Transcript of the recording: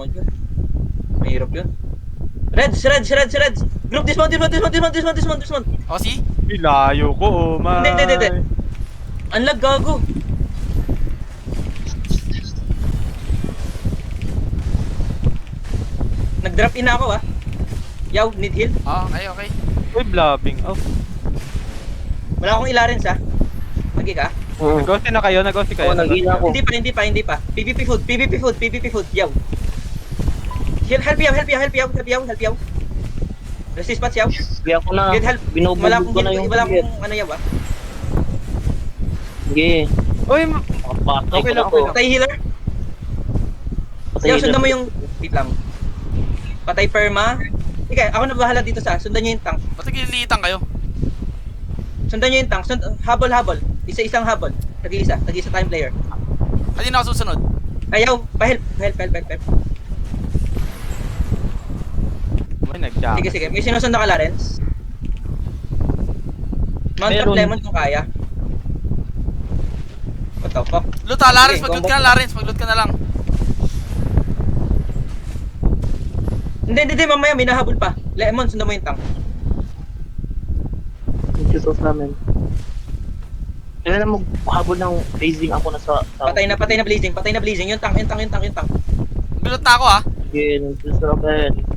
dismount yun. Mahirap yun. Reds! Group, dismount. O, see? Layo ko, oh my. Hindi. Unlag, gago. Nag-drop in ako, ah. Yaw, need heal. Okay. Uy, blabbing. Oh. Wala akong ilarens, ah. Lagi ka? Nag-ghosty na kayo, nag-ghosty kayo. Oo, nag-ina ako. Hindi pa. PvP food. Yaw. Heal, help yaw. Resist spots, yaw. Sige ako na. Get help. Binubog ko na yung Wala target. akong ano yaw, ah. Sige. Uy, Makapatay Okay ko lang, na to. Patay healer. Patay Yaw, healer. sundan mo yung... Wait lang. Patay perma. Ika, ako na bahala dito sa. Sundan nyo yung tank. Ba't nagililitan kayo? Sundan nyo yung tank. Habol. Isa-isang habol. Tag-isa time player. Hindi na ako susunod. Ayaw, pa-help. Help. may nag-jam. Sige. May sinusundan ka, Lawrence? Mount of Meron. Lemon kung kaya. What the fuck? Luta, Lawrence, Sige, mag-loot ka na, Lawrence. Mag-loot ka na lang. Hindi, mamaya may nahabol pa. Lemon, sundan mo yung tank. Yung tutos namin. Kaya na maghabol ng phasing ako na sa... Patay na blazing. Yung tank. Mag-loot na ako, ha. Sige, nagsusurabin.